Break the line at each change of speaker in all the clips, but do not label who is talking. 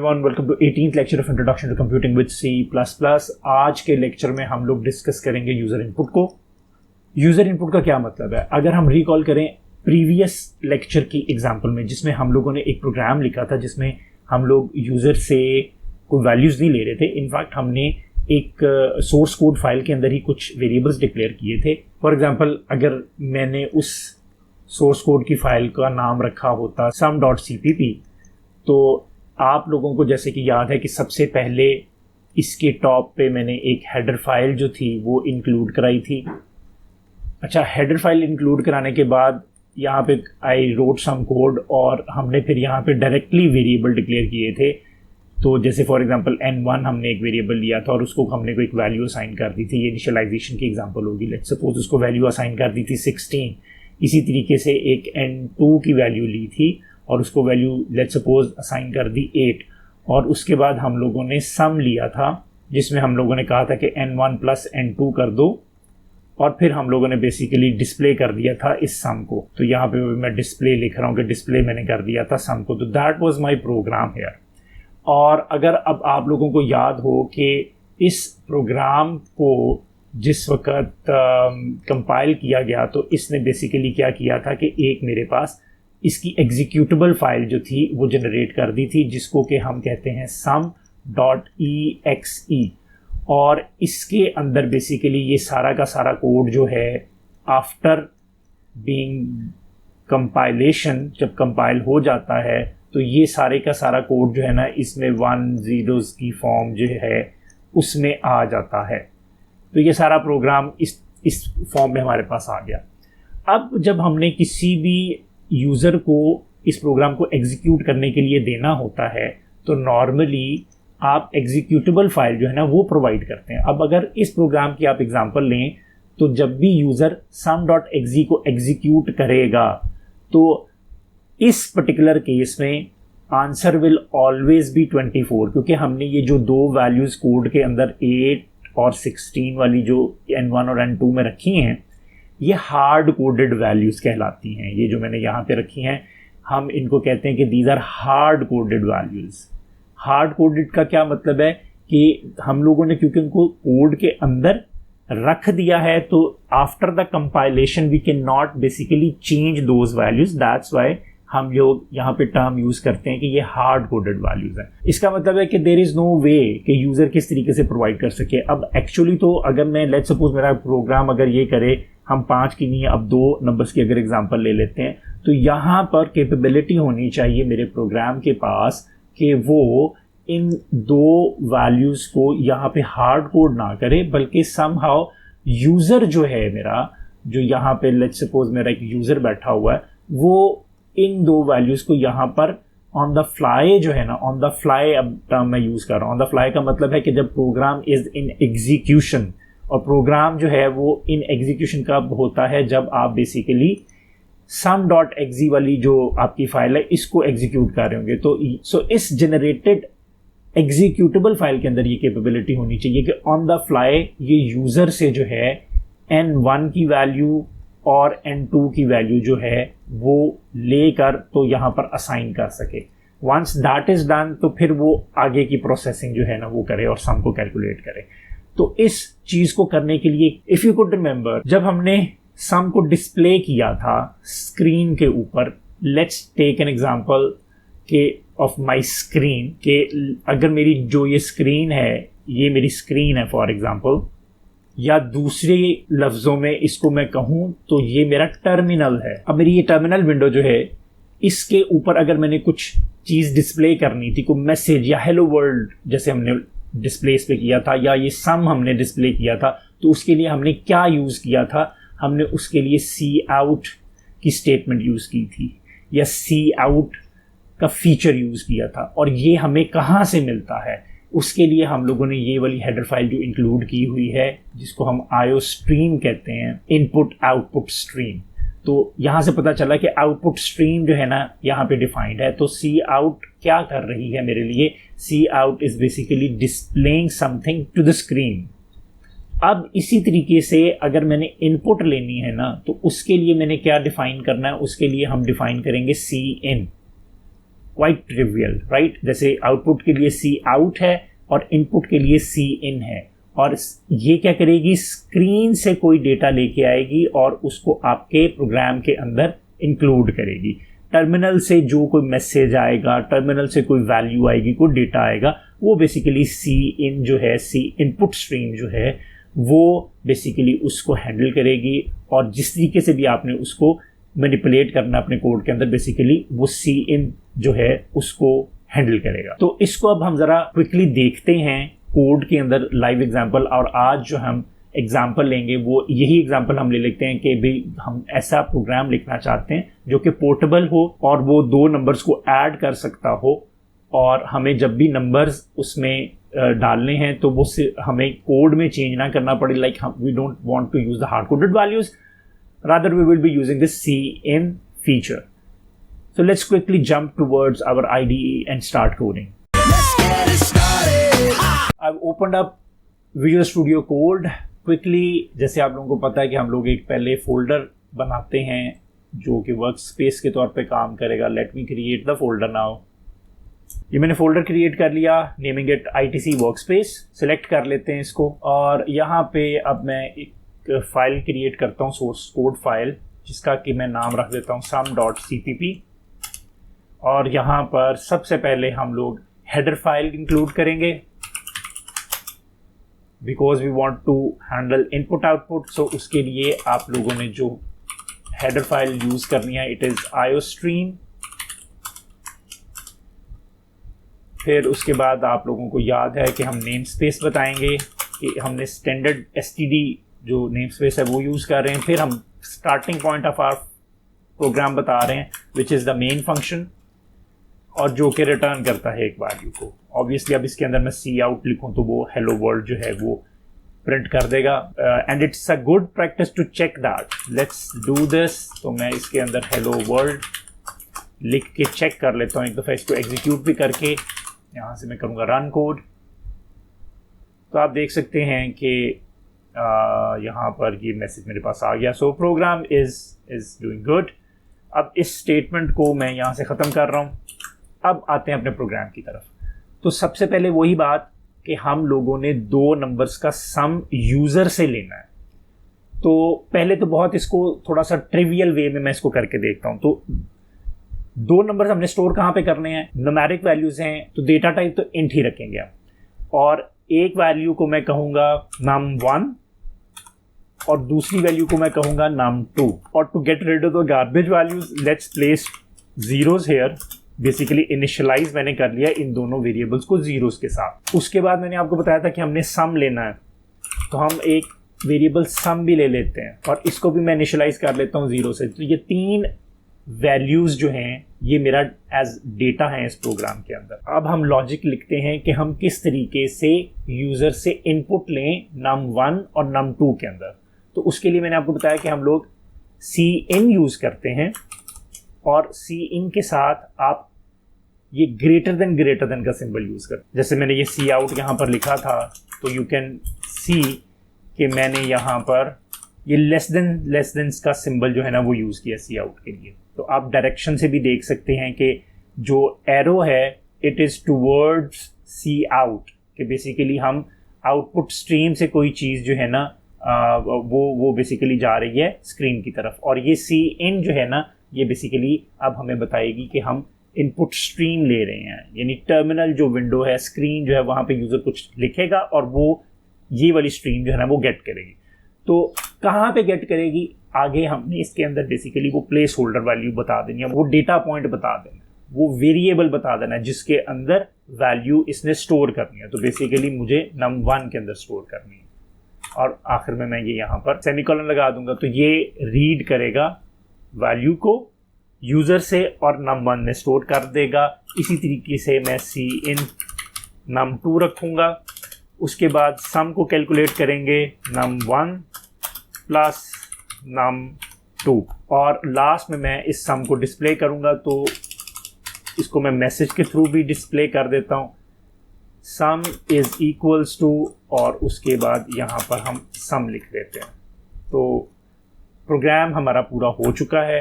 Everyone, welcome to 18th lecture of introduction to computing with C++। आज के lecture में हम लोग डिस्कस करेंगे यूज़र इनपुट को। यूज़र इनपुट का क्या मतलब है? अगर हम रिकॉल करें प्रीवियस लेक्चर की एग्जांपल में, जिसमें हम लोगों ने एक प्रोग्राम लिखा था जिसमें हम लोग यूज़र से कोई वैल्यूज़ नहीं ले रहे थे। इनफैक्ट हमने एक सोर्स कोड फाइल के अंदर ही कुछ वेरिएबल्स डिक्लेयर किए थे। फॉर एग्जांपल, अगर मैंने उस सोर्स कोड की फाइल का नाम रखा होता sum.cpp, तो आप लोगों को जैसे कि याद है कि सबसे पहले इसके टॉप पे मैंने एक हेडर फाइल जो थी वो इंक्लूड कराई थी। अच्छा, हेडर फाइल इंक्लूड कराने के बाद यहाँ पे आई रोट सम कोड और हमने फिर यहाँ पे डायरेक्टली वेरिएबल डिक्लेयर किए थे। तो जैसे फॉर एग्जांपल n1 हमने एक वेरिएबल लिया था और उसको हमने कोई एक वैल्यू असाइन कर दी थी। ये इनिशियलाइजेशन की एग्जांपल होगी। लेट्स सपोज उसको वैल्यू असाइन कर दी थी 16। इसी तरीके से एक n2 की वैल्यू ली थी और उसको वैल्यू लेट्स सपोज असाइन कर दी 8। और उसके बाद हम लोगों ने सम लिया था जिसमें हम लोगों ने कहा था कि n1 प्लस n2 कर दो, और फिर हम लोगों ने बेसिकली डिस्प्ले कर दिया था इस सम को। तो यहाँ पे मैं डिस्प्ले लिख रहा हूँ कि डिस्प्ले मैंने कर दिया था सम को। तो that was my program here. और अगर अब आप लोगों को याद हो कि इस प्रोग्राम को जिस वक्त कंपाइल किया गया तो इसने बेसिकली क्या किया था कि एक मेरे पास इसकी एग्जीक्यूटेबल फाइल जो थी वो जनरेट कर दी थी, जिसको कि हम कहते हैं sum.exe। और इसके अंदर बेसिकली ये सारा का सारा कोड जो है आफ्टर बीइंग कंपाइलेशन, जब कंपाइल हो जाता है तो ये सारे का सारा कोड जो है ना, इसमें 1 zeros की फॉर्म जो है उसमें आ जाता है। तो ये सारा प्रोग्राम इस फॉर्म में हमारे पास आ गया। अब जब हमने किसी भी यूज़र को इस प्रोग्राम को एग्जीक्यूट करने के लिए देना होता है तो नॉर्मली आप एग्जीक्यूटेबल फाइल जो है ना वो प्रोवाइड करते हैं। अब अगर इस प्रोग्राम की आप एग्जांपल लें तो जब भी यूज़र sum.exe को एग्जीक्यूट करेगा तो इस पर्टिकुलर केस में आंसर विल ऑलवेज बी 24, क्योंकि हमने ये जो दो वैल्यूज़ कोड के अंदर 8 और 16 वाली जो n1 और n2 में रखी हैं, ये हार्ड कोडेड वैल्यूज़ कहलाती हैं। ये जो मैंने यहाँ पे रखी हैं, हम इनको कहते हैं कि these are hard coded values. Hard coded का क्या मतलब है कि हम लोगों ने क्योंकि उनको कोड के अंदर रख दिया है तो after the compilation we can not basically change those values. That's why हम लोग यहाँ पे टर्म यूज़ करते हैं कि ये हार्ड कोडेड वैल्यूज़ हैं। इसका मतलब है कि देयर इज़ नो वे कि यूज़र किस तरीके से प्रोवाइड कर सके। अब एक्चुअली तो अगर मैं लेट्स सपोज मेरा प्रोग्राम अगर ये करे, हम 5 की नहीं अब 2 नंबर्स की अगर एग्जांपल ले लेते हैं, तो यहाँ पर कैपेबिलिटी होनी चाहिए मेरे प्रोग्राम के पास कि वो इन 2 वैल्यूज़ को यहाँ पे हार्ड कोड ना करे, बल्कि समहाउ यूज़र जो है मेरा, जो यहाँ पे लेट्स सपोज मेरा एक यूज़र बैठा हुआ है, वो इन 2 वैल्यूज़ को यहाँ पर ऑन द फ्लाई जो है ना, ऑन द फ्लाई अब टर्म मैं यूज़ कर रहा हूँ। ऑन द फ्लाई का मतलब है कि जब प्रोग्राम इज़ इन एग्जीक्यूशन, और प्रोग्राम जो है वो इन एग्जीक्यूशन कब होता है, जब आप बेसिकली sum.exe वाली जो आपकी फाइल है इसको एग्जीक्यूट कर रहे होंगे। तो इस जनरेटेड एग्जीक्यूटेबल फाइल के अंदर ये कैपेबिलिटी होनी चाहिए कि ऑन द फ्लाई ये यूज़र से जो है n1 की वैल्यू और n2 की वैल्यू जो है वो लेकर तो यहाँ पर असाइन कर सके। वंस दैट इज़ डन तो फिर वो आगे की प्रोसेसिंग जो है ना वो करे और सम को कैलकुलेट करे। तो इस चीज़ को करने के लिए इफ़ यू कुड रिमेंबर, जब हमने सम को डिस्प्ले किया था स्क्रीन के ऊपर, लेट्स टेक एन एग्जांपल के ऑफ माय स्क्रीन, के अगर मेरी जो ये स्क्रीन है, ये मेरी स्क्रीन है फॉर एग्जांपल, या दूसरे लफ्ज़ों में इसको मैं कहूँ तो ये मेरा टर्मिनल है। अब मेरी ये टर्मिनल विंडो जो है, इसके ऊपर अगर मैंने कुछ चीज़ डिस्प्ले करनी थी, कोई मैसेज या हेलो वर्ल्ड जैसे हमने डिस्प्ले इस पे किया था, या ये सम हमने डिस्प्ले किया था, तो उसके लिए हमने क्या यूज़ किया था? हमने उसके लिए सी आउट की स्टेटमेंट यूज़ की थी, या सी आउट का फीचर यूज़ किया था। और ये हमें कहाँ से मिलता है? उसके लिए हम लोगों ने ये वाली हेडर फाइल जो इंक्लूड की हुई है, जिसको हम IO स्ट्रीम कहते हैं, इनपुट आउटपुट स्ट्रीम। तो यहाँ से पता चला कि आउटपुट स्ट्रीम जो है ना यहाँ पे डिफाइंड है। तो सी आउट क्या कर रही है मेरे लिए? C out is basically displaying something to the screen. अब इसी तरीके से अगर मैंने इनपुट लेनी है ना, तो उसके लिए मैंने क्या डिफाइन करना है? उसके लिए हम डिफाइन करेंगे C in. Quite trivial, right. जैसे आउटपुट के लिए सी आउट है और इनपुट के लिए सी इन है, और ये क्या करेगी, स्क्रीन से कोई डेटा लेके आएगी और उसको आपके प्रोग्राम के अंदर इंक्लूड करेगी। टर्मिनल से जो कोई मैसेज आएगा, टर्मिनल से कोई वैल्यू आएगी, कोई डेटा आएगा, वो बेसिकली सी इन जो है, सी इनपुट स्ट्रीम जो है, वो बेसिकली उसको हैंडल करेगी। और जिस तरीके से भी आपने उसको मैनिपुलेट करना अपने कोड के अंदर, बेसिकली वो सी इन जो है उसको हैंडल करेगा। तो इसको अब हम ज़रा क्विकली देखते हैं कोड के अंदर लाइव एग्जांपल। और आज जो हम एग्जांपल लेंगे वो यही एग्जांपल हम ले लेते हैं कि भाई हम ऐसा प्रोग्राम लिखना चाहते हैं जो कि पोर्टेबल हो और वो 2 नंबर्स को ऐड कर सकता हो, और हमें जब भी नंबर्स उसमें डालने हैं तो वो हमें कोड में चेंज ना करना पड़े। Like we don't want to use the hard coded values, rather we will be using this cin feature. So let's quickly jump towards our IDE and start coding. I've opened up Visual Studio Code quickly. जैसे आप लोगों को पता है कि हम लोग एक पहले फोल्डर बनाते हैं जो कि वर्क स्पेस के तौर पे काम करेगा। Let me create the folder now. ये मैंने फोल्डर क्रिएट कर लिया, naming it ITC workspace. Select कर लेते हैं इसको, और यहाँ पे अब मैं एक फाइल क्रिएट करता हूँ, सोर्स कोड फाइल, जिसका कि मैं नाम रख देता हूँ sum.cpp। और यहाँ पर सबसे पहले हम लोग हेडर फाइल इंक्लूड करेंगे, because we want to handle input output. So उसके लिए आप लोगों ने जो हेडर फाइल यूज करनी है, इट इज iostream। फिर उसके बाद आप लोगों को याद है कि हम नेम स्पेस बताएंगे कि हमने स्टैंडर्ड std जो नेम स्पेस है वो यूज कर रहे हैं। फिर हम starting point of our program बता रहे हैं, which is the main function, और जो कि रिटर्न करता है एक वैल्यू को। ऑब्वियसली अब इसके अंदर मैं सी आउट लिखूं तो वो हेलो वर्ल्ड जो है वो प्रिंट कर देगा। And it's a good practice to check that. Let's do this. तो मैं इसके अंदर हेलो वर्ल्ड लिख के चेक कर लेता हूँ एक दफ़ा, इसको एग्जीक्यूट भी करके यहाँ से मैं करूँगा रन कोड। तो आप देख सकते हैं कि यहाँ पर ये मैसेज मेरे पास आ गया। सो प्रोग्राम इज डूइंग गुड। अब इस स्टेटमेंट को मैं यहाँ से ख़त्म कर रहा हूँ। अब आते हैं अपने प्रोग्राम की तरफ। तो सबसे पहले वही बात कि हम लोगों ने 2 नंबर्स का सम यूज़र से लेना है। तो पहले तो बहुत इसको थोड़ा सा ट्रिवियल वे में मैं इसको करके देखता हूँ। तो 2 नंबर्स हमने स्टोर कहाँ पे करने हैं, न्यूमेरिक वैल्यूज़ हैं, तो डेटा टाइप तो इंट ही रखेंगे हम। और एक वैल्यू को मैं कहूँगा num1 और दूसरी वैल्यू को मैं कहूँगा num2। और to get rid of the garbage values, let's place zeros here. Basically initialize मैंने कर लिया इन दोनों वेरिएबल्स को जीरोस के साथ। उसके बाद मैंने आपको बताया था कि हमने सम लेना है, तो हम एक वेरिएबल सम भी ले लेते हैं और इसको भी मैं इनिशियलाइज कर लेता हूँ 0 से। तो ये 3 वैल्यूज जो हैं ये मेरा एज डेटा है इस प्रोग्राम के अंदर। अब हम लॉजिक लिखते हैं कि हम किस तरीके से यूज़र से इनपुट लें num1 और num2 के अंदर। तो उसके लिए मैंने आपको बताया कि हम लोग cin यूज़ करते हैं, और cin के साथ आप ये ग्रेटर देन का सिंबल यूज़ कर। जैसे मैंने ये सी आउट यहाँ पर लिखा था, तो यू कैन सी कि मैंने यहाँ पर ये लेस देन का सिंबल जो है ना वो यूज़ किया सी आउट के लिए। तो आप डायरेक्शन से भी देख सकते हैं कि जो एरो है it is towards cout, कि बेसिकली हम आउटपुट स्ट्रीम से कोई चीज़ जो है ना वो बेसिकली जा रही है स्क्रीन की तरफ। और ये cin जो है ना ये बेसिकली अब हमें बताएगी कि हम इनपुट स्ट्रीम ले रहे हैं, यानी टर्मिनल जो विंडो है, स्क्रीन जो है, वहाँ पे यूज़र कुछ लिखेगा और वो ये वाली स्ट्रीम जो है ना वो गेट करेगी। तो कहाँ पे गेट करेगी, आगे हमने इसके अंदर बेसिकली वो प्लेस होल्डर वैल्यू बता देनी है, वो डेटा पॉइंट बता देना, वो वेरिएबल बता देना जिसके अंदर वैल्यू इसने स्टोर करनी है। तो बेसिकली मुझे num1 के अंदर स्टोर करनी है, और आखिर में मैं ये यहाँ पर सेमीकोलन लगा दूंगा। तो ये रीड करेगा वैल्यू को यूज़र से और num1 में स्टोर कर देगा। इसी तरीके से मैं cin num2 रखूँगा। उसके बाद सम को कैलकुलेट करेंगे num1 प्लस num2, और लास्ट में मैं इस सम को डिस्प्ले करूँगा। तो इसको मैं मैसेज के थ्रू भी डिस्प्ले कर देता हूँ, सम इज़ इक्वल्स टू, और उसके बाद यहाँ पर हम सम लिख देते हैं। तो प्रोग्राम हमारा पूरा हो चुका है।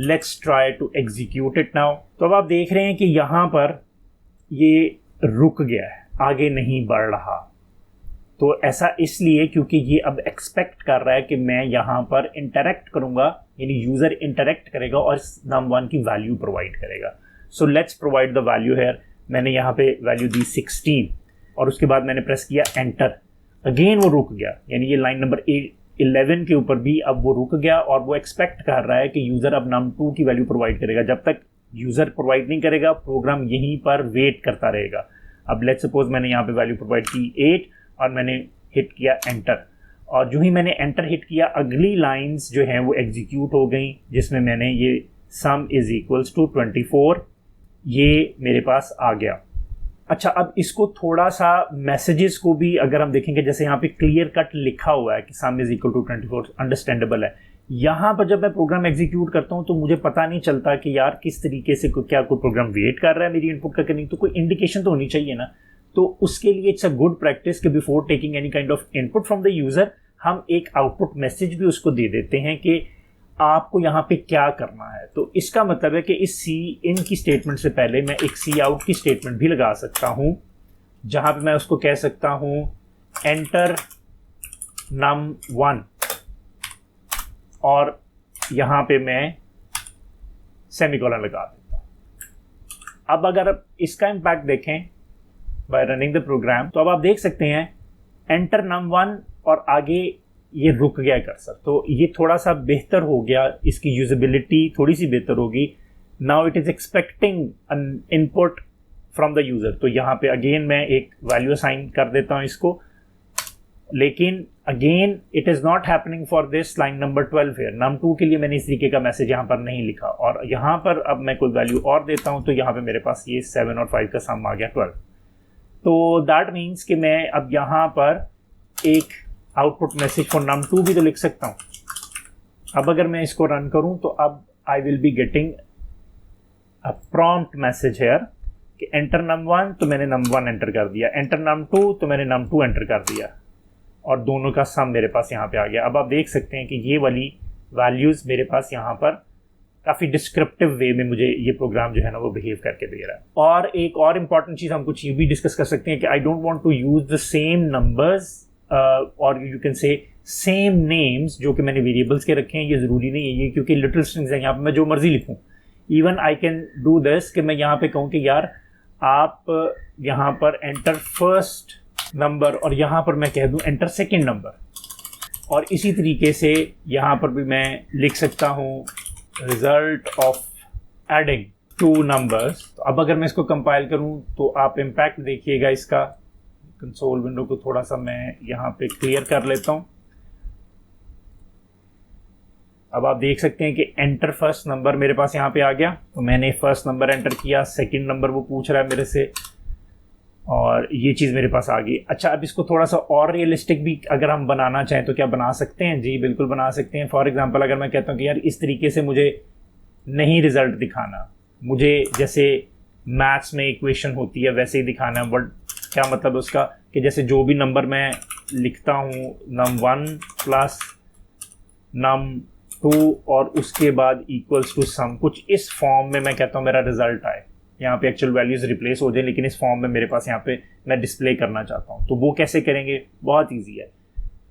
Let's try to execute it now. तो अब आप देख रहे हैं कि यहाँ पर ये रुक गया है, आगे नहीं बढ़ रहा। तो ऐसा इसलिए क्योंकि ये अब एक्सपेक्ट कर रहा है कि मैं यहाँ पर इंटरेक्ट करूँगा, यानी यूज़र इंटरेक्ट करेगा और num1 की वैल्यू प्रोवाइड करेगा। So let's provide the value here. मैंने यहाँ पे वैल्यू दी 16 और उसके बाद मैंने प्रेस किया एंटर। अगेन वो रुक गया, यानी ये लाइन नंबर 11 के ऊपर भी अब वो रुक गया और वो एक्सपेक्ट कर रहा है कि यूज़र अब num2 की वैल्यू प्रोवाइड करेगा। जब तक यूज़र प्रोवाइड नहीं करेगा प्रोग्राम यहीं पर वेट करता रहेगा। अब लेट्स सपोज मैंने यहाँ पे वैल्यू प्रोवाइड की 8 और मैंने हिट किया एंटर, और जो ही मैंने एंटर हिट किया अगली लाइंस जो हैं वो एग्जीक्यूट हो गई, जिसमें मैंने ये सम इज इक्वल्स टू 24 ये मेरे पास आ गया। अच्छा, अब इसको थोड़ा सा मैसेजेस को भी अगर हम देखेंगे, जैसे यहाँ पे क्लियर कट लिखा हुआ है कि sum is equal to 24, understandable है। यहाँ पर जब मैं प्रोग्राम एग्जीक्यूट करता हूँ तो मुझे पता नहीं चलता कि यार किस तरीके से क्या कोई प्रोग्राम वेट कर रहा है मेरी इनपुट का, नहीं तो कोई इंडिकेशन तो होनी चाहिए ना। तो उसके लिए इट्स अ गुड प्रैक्टिस कि before taking any kind of input from the user हम एक आउटपुट मैसेज भी उसको दे देते हैं कि आपको यहाँ पे क्या करना है। तो इसका मतलब है कि इस सी इन की स्टेटमेंट से पहले मैं एक सी आउट की स्टेटमेंट भी लगा सकता हूँ, जहाँ पे मैं उसको कह सकता हूँ एंटर num1 और यहाँ पे मैं सेमीकोलन लगा देता हूँ। अब अगर आप इसका इम्पैक्ट देखें बाय रनिंग द प्रोग्राम, तो अब आप देख सकते हैं एंटर num1 और आगे ये रुक गया कर्सर। तो ये थोड़ा सा बेहतर हो गया, इसकी यूजेबिलिटी थोड़ी सी बेहतर होगी। Now it is expecting N input from the user. तो यहाँ पे अगेन मैं एक वैल्यू असाइन कर देता हूँ इसको, लेकिन again it is not happening for this line number 12 है। num2 के लिए मैंने इस तरीके का मैसेज यहाँ पर नहीं लिखा, और यहाँ पर अब मैं कोई वैल्यू और देता हूँ तो यहाँ पे मेरे पास ये 7 और 5 का सम आ गया 12। तो दैट मीन्स कि मैं अब यहाँ पर एक आउटपुट मैसेज फॉर num2 भी तो लिख सकता हूँ। अब अगर मैं इसको रन करूँ तो अब I will be getting a prompt message hair कि एंटर num1, तो मैंने num1 एंटर कर दिया, एंटर num2 तो मैंने num2 एंटर कर दिया, और दोनों का सम मेरे पास यहाँ पे आ गया। अब आप देख सकते हैं कि ये वाली वैल्यूज़ मेरे पास यहाँ पर काफ़ी डिस्क्रिप्टिव वे में मुझे ये प्रोग्राम जो है ना वो बिहेव करके दे रहा है। और एक और इम्पॉर्टेंट चीज़ हम कुछ ये भी डिस्कस कर सकते हैं कि I don't want to use the same numbers और you can say same names जो कि मैंने वेरिएबल्स के रखे हैं। ये ज़रूरी नहीं है ये, क्योंकि लिटिल स्ट्रिंग्स हैं, यहाँ पे मैं जो मर्जी लिखूँ। Even I can do this कि मैं यहाँ पे कहूँ कि यार आप यहाँ पर एंटर फर्स्ट नंबर, और यहाँ पर मैं कह दूँ एंटर सेकेंड नंबर, और इसी तरीके से यहाँ पर भी मैं लिख सकता हूँ रिजल्ट ऑफ एडिंग 2 नंबर्स। तो अब अगर मैं इसको कंपाइल करूँ तो आप इम्पैक्ट देखिएगा इसका। कंसोल विंडो को थोड़ा सा मैं यहाँ पे क्लियर कर लेता हूँ। अब आप देख सकते हैं कि एंटर फर्स्ट नंबर मेरे पास यहाँ पे आ गया, तो मैंने फर्स्ट नंबर एंटर किया, सेकंड नंबर वो पूछ रहा है मेरे से, और ये चीज़ मेरे पास आ गई। अच्छा, अब इसको थोड़ा सा और रियलिस्टिक भी अगर हम बनाना चाहें तो क्या बना सकते हैं? जी बिल्कुल बना सकते हैं। फॉर एग्जांपल अगर मैं कहता हूँ कि यार इस तरीके से मुझे नहीं रिजल्ट दिखाना, मुझे जैसे मैथ्स में इक्वेशन होती है वैसे ही दिखाना है। बट क्या मतलब उसका कि जैसे जो भी नंबर मैं लिखता हूँ num1 प्लस num2 और उसके बाद इक्वल्स टू सम, कुछ इस फॉर्म में मैं कहता हूँ मेरा रिजल्ट आए। यहाँ पे एक्चुअल वैल्यूज रिप्लेस हो जाए, लेकिन इस फॉर्म में मेरे पास यहाँ पे मैं डिस्प्ले करना चाहता हूँ। तो वो कैसे करेंगे? बहुत ईजी है।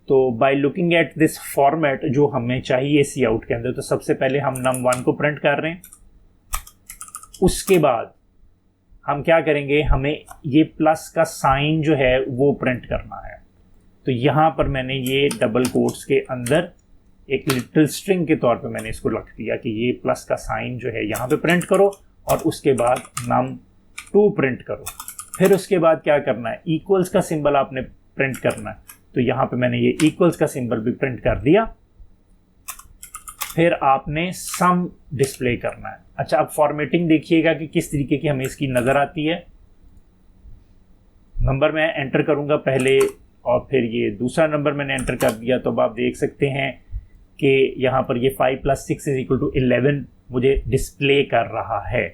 तो by looking at this format जो हमें चाहिए सी आउट के अंदर, तो सबसे पहले हम num1 को प्रिंट कर रहे हैं। उसके बाद हम क्या करेंगे, हमें ये प्लस का साइन जो है वो प्रिंट करना है। तो यहाँ पर मैंने ये डबल कोट्स के अंदर एक लिटिल स्ट्रिंग के तौर पे मैंने इसको रख दिया कि ये प्लस का साइन जो है यहाँ पे प्रिंट करो, और उसके बाद num2 प्रिंट करो। फिर उसके बाद क्या करना है, इक्वल्स का सिंबल आपने प्रिंट करना है। तो यहाँ पे मैंने ये इक्वल्स का सिंबल भी प्रिंट कर दिया। फिर आपने सम डिस्प्ले करना है। अच्छा, अब फॉर्मेटिंग देखिएगा कि किस तरीके की हमें इसकी नज़र आती है। नंबर मैं एंटर करूँगा पहले, और फिर ये दूसरा नंबर मैंने एंटर कर दिया। तो अब आप देख सकते हैं कि यहाँ पर ये 5 + 6 = 11 मुझे डिस्प्ले कर रहा है।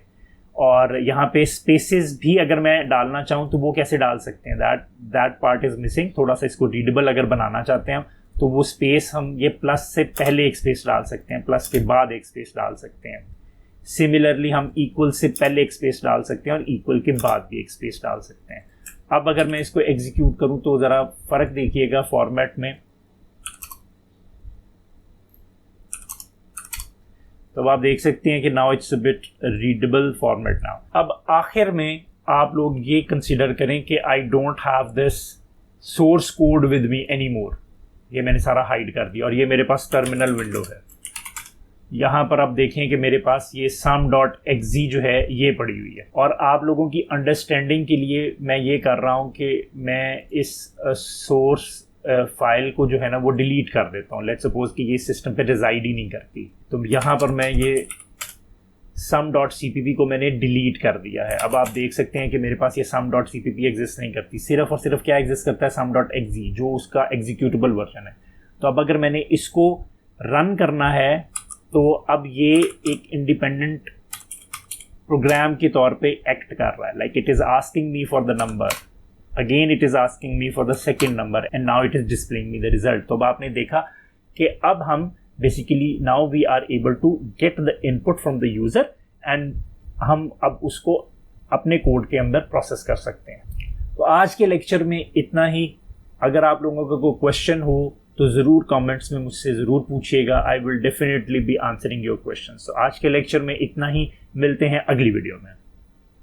और यहाँ पे स्पेसेस भी अगर मैं डालना चाहूँ तो वो कैसे डाल सकते हैं, दैट पार्ट इज़ मिसिंग। थोड़ा सा इसको रीडेबल अगर बनाना चाहते हैं हम, तो वो स्पेस हम ये प्लस से पहले एक स्पेस डाल सकते हैं, प्लस के बाद एक स्पेस डाल सकते हैं। सिमिलरली हम इक्वल से पहले एक स्पेस डाल सकते हैं और इक्वल के बाद भी एक स्पेस डाल सकते हैं। अब अगर मैं इसको एग्जीक्यूट करूं तो ज़रा फर्क देखिएगा फॉर्मेट में। तो आप देख सकते हैं कि now it's a bit readable format now. अब आखिर में आप लोग ये कंसिडर करें कि I don't have this source code with me any more. ये मैंने सारा हाइड कर दिया और ये मेरे पास टर्मिनल विंडो है। यहाँ पर आप देखें कि मेरे पास ये sum.exe जो है ये पड़ी हुई है। और आप लोगों की अंडरस्टैंडिंग के लिए मैं ये कर रहा हूँ कि मैं इस सोर्स फाइल को जो है ना वो डिलीट कर देता हूँ। लेट्स सपोज कि ये सिस्टम पे रिजाइड ही नहीं करती, तो यहाँ पर मैं ये sum.cpp को मैंने डिलीट कर दिया है। अब आप देख सकते हैं कि मेरे पास ये sum.cpp एग्जिस्ट नहीं करती, सिर्फ और सिर्फ क्या एग्जिस्ट करता है, sum.exe जो उसका एग्जीक्यूटेबल वर्जन है। तो अब अगर मैंने इसको रन करना है तो अब ये एक इंडिपेंडेंट प्रोग्राम के तौर पे एक्ट कर रहा है। Like it is asking me for the number, again it is asking me for the second number and now it is displaying me the result. तो अब आपने देखा कि अब हम basically now we are able to get the input from the user and हम अब उसको अपने कोड के अंदर प्रोसेस कर सकते हैं। तो आज के लेक्चर में इतना ही। अगर आप लोगों का कोई क्वेश्चन हो तो ज़रूर कमेंट्स में मुझसे ज़रूर पूछिएगा। I will definitely be answering your question. तो आज के लेक्चर में इतना ही, मिलते हैं अगली वीडियो में।